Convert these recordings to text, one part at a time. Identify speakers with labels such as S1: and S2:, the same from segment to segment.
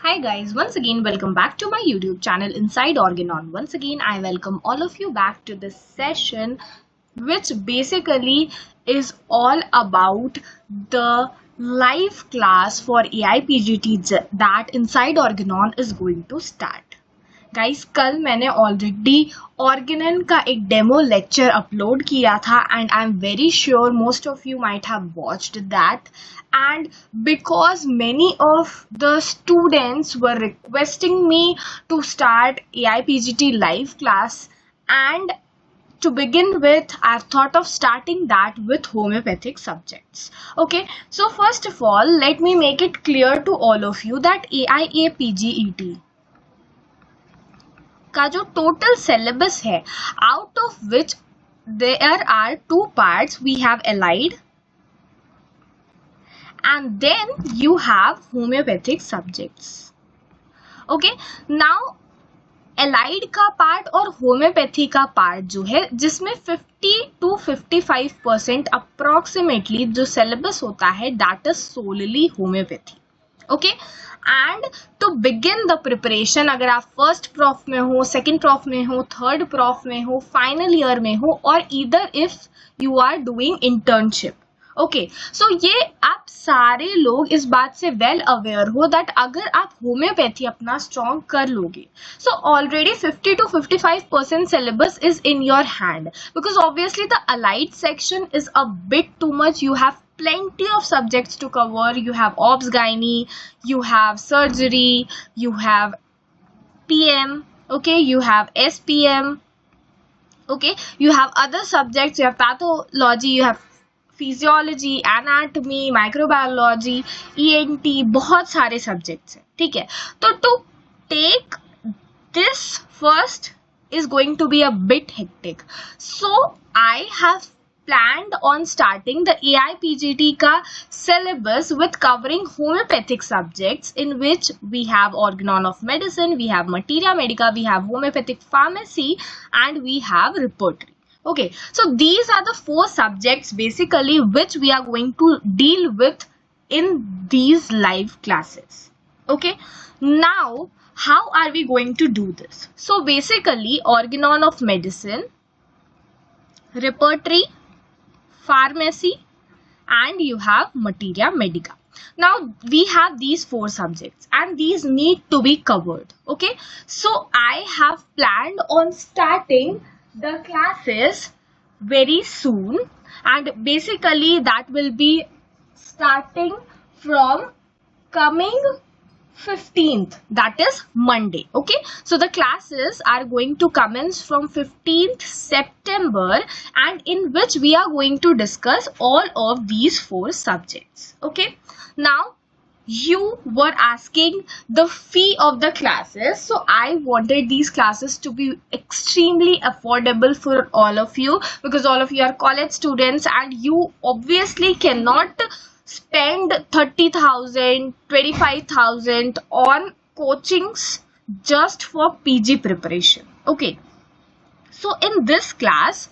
S1: Hi guys, once again welcome back to my YouTube channel Inside Organon. Once again I welcome all of you back to this session which basically is all about the live class for AIPGT that Inside Organon is going to start. Guys कल मैंने already Organon का एक demo lecture upload किया था and I am very sure most of you might have watched that and because many of the students were requesting me to start AIPGT live class, and to begin with I've thought of starting that with homeopathic subjects. Okay, so first of all let me make it clear to all of you that AIAPGET का जो total syllabus है, out of which there are two parts, we have allied and then you have homeopathic subjects. Okay, now allied का part और homeopathy का part जो है जिसमें 50 to 55% approximately जो सिलेबस होता है that is solely homeopathy. Okay, and to begin the preparation, अगर आप फर्स्ट प्रॉफ में हो, सेकेंड प्रॉफ में हो, थर्ड प्रॉफ में हो, फाइनल ईयर में हो, और either if you are doing internship. Okay, so ये आप सारे लोग इस बात से वेल अवेयर हो दैट अगर आप होम्योपैथी अपना स्ट्रॉन्ग कर लोगे, so already 50 to 55% syllabus is in your hand, because obviously the allied section is a bit too much. You have plenty of subjects to cover. You have obs gynae, you have surgery, you have PM, okay, you have SPM, okay, you have other subjects, you have pathology, you have physiology, anatomy, microbiology, ENT, बहुत सारे subjects हैं. ठीक है, तो to take this first is going to be a bit hectic. So I have planned on starting the AIPGT ka syllabus with covering homeopathic subjects, in which we have Organon of medicine, we have materia medica, we have homeopathic pharmacy, and we have repertory. Okay, so these are the 4 subjects basically which we are going to deal with in these live classes. Okay, now how are we going to do this? So basically Organon of medicine, repertory, pharmacy, and you have materia medica. Now we have these 4 subjects and these need to be covered. Okay, so I have planned on starting the classes very soon, and basically that will be starting from coming 15th, that is Monday. Okay, so the classes are going to commence from 15th September, and in which we are going to discuss all of these 4 subjects. Okay, now you were asking the fee of the classes, so I wanted these classes to be extremely affordable for all of you, because all of you are college students and you obviously cannot spend 30,000, 25,000 on coachings just for PG preparation. Okay, so in this class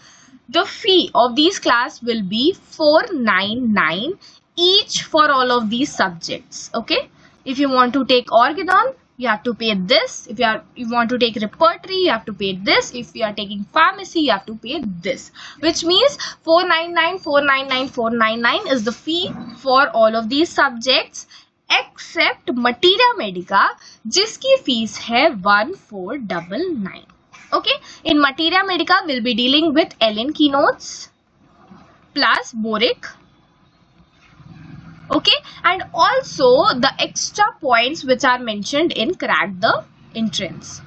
S1: the fee of these class will be 499 each for all of these subjects. Okay, if you want to take Organon, you have to pay this. If you want to take repertory, you have to pay this. If you are taking pharmacy, you have to pay this, which means 499, 499, 499 is the fee for all of these subjects except materia medica, जिसकी fees है 1499. Okay, in materia medica we'll be dealing with Ellen keynotes plus boric. Okay, and also the extra points which are mentioned in crack the entrance.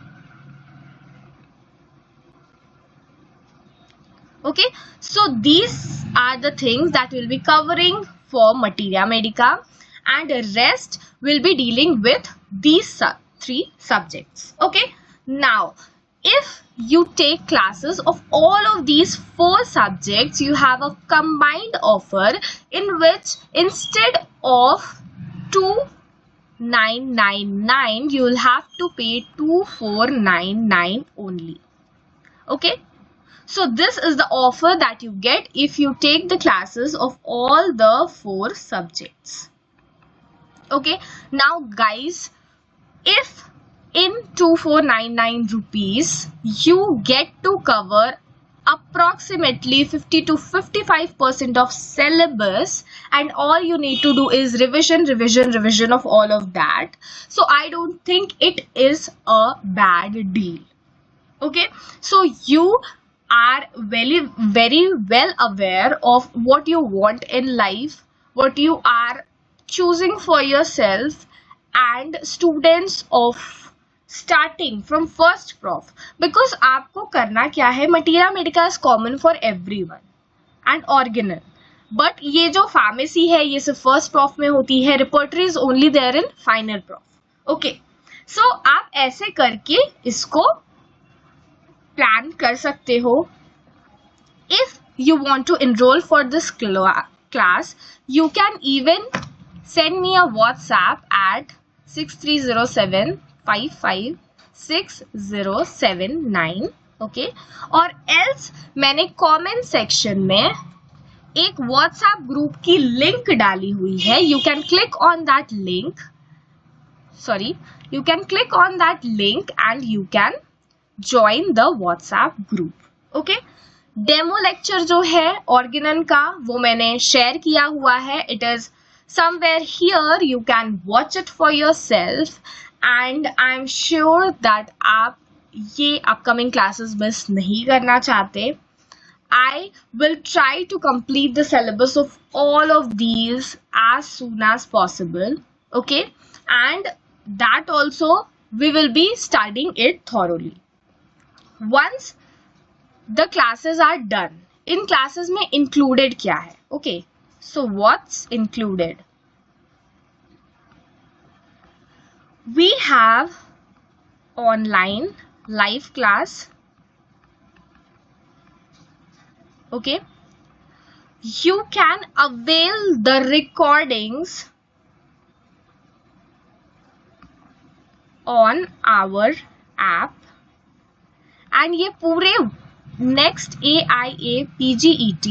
S1: Okay, so these are the things that we'll be covering for materia medica, and the rest will be dealing with these 3 subjects. Okay, now if you take classes of all of these 4 subjects, you have a combined offer in which instead of 2999 you will have to pay 2499 only. Okay, so this is the offer that you get if you take the classes of all the 4 subjects. Okay, now guys, if in 2499 rupees you get to cover approximately 50 to 55% of syllabus, and all you need to do is revision of all of that, so I don't think it is a bad deal. Okay, so you are very well aware of what you want in life, what you are choosing for yourself, and students of starting from first prof, because आपको करना क्या है, materia Medica is common for everyone and organelle, but ये जो pharmacy है ये सिर्फ first prof में होती है, repertory is only there in final prof. Okay, so आप ऐसे करके इसको प्लान कर सकते हो। If you want to enroll for this class, you can even send me a WhatsApp at 6307556079, okay, और एल्स मैंने कमेंट सेक्शन में एक WhatsApp ग्रुप की लिंक डाली हुई है, you can click on that link and you can join the WhatsApp group. Okay, demo lecture जो है ऑर्गेनन का वो मैंने शेयर किया हुआ है, it is somewhere here, you can watch it for yourself, and I'm sure that आप ये upcoming classes miss नहीं करना चाहते। I will try to complete the syllabus of all of these as soon as possible, okay, and that also we will be studying it thoroughly once the classes are done। In classes में included क्या है, okay, so what's included? We have online live class, okay, you can avail the recordings on our app, and ये पूरे next AIAPGET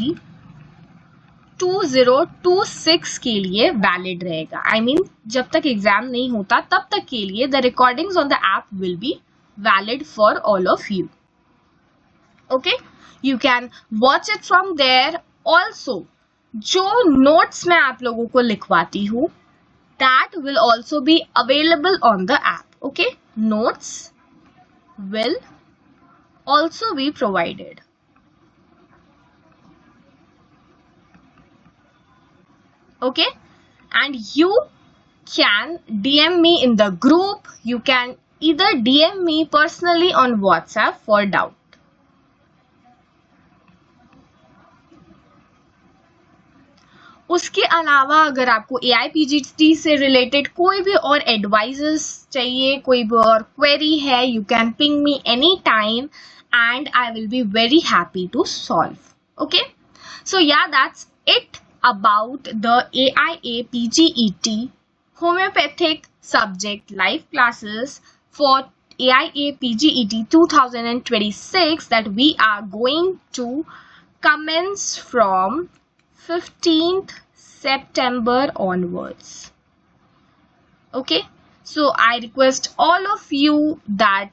S1: 2026 के लिए valid रहेगा। I mean, जब तक एग्जाम नहीं होता तब तक के लिए the recordings on the app will be valid for all of you. Okay, you can watch it from there. Also जो नोट्स मैं आप लोगों को लिखवाती हूँ that will also be available on the app. Okay, notes will also be provided. Okay, and you can DM me in the group, you can either DM me personally on WhatsApp for doubt। उसके अलावा अगर आपको AIPGT से related कोई भी और advises चाहिए, कोई भी और क्वेरी है, you can ping me anytime and I will be very happy to solve। Okay, so yeah, that's it about the AIAPGET homeopathic subject live classes for AIAPGET 2026 that we are going to commence from 15th September onwards। Okay, so I request all of you that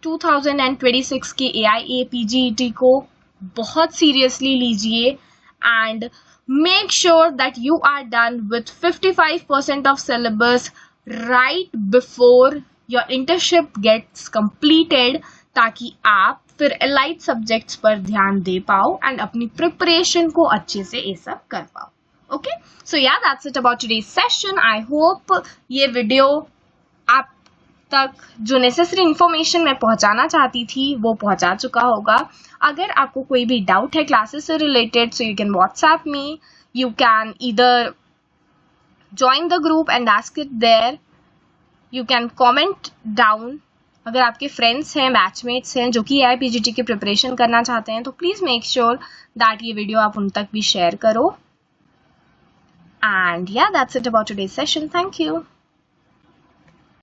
S1: 2026 के AIAPGET को बहुत seriously लीजिए and make sure that you are done with 55% of syllabus right before your internship gets completed, ताकि आप फिर allied subjects पर ध्यान दे पाओ and अपनी preparation को अच्छे से ये सब कर पाओ। Okay, so yeah, that's it about today's session। I hope ये video आप तक जो नेसेसरी इंफॉर्मेशन मैं पहुंचाना चाहती थी वो पहुंचा चुका होगा। अगर आपको कोई भी डाउट है क्लासेस से related, so you can WhatsApp me, you can either join the group and ask it there, you can comment down. अगर आपके फ्रेंड्स हैं, बैचमेट्स हैं जो कि AIPGT की प्रिपरेशन करना चाहते हैं तो प्लीज मेक श्योर दैट ये वीडियो आप उन तक भी शेयर करो। एंड या that's it about today's session. Thank you.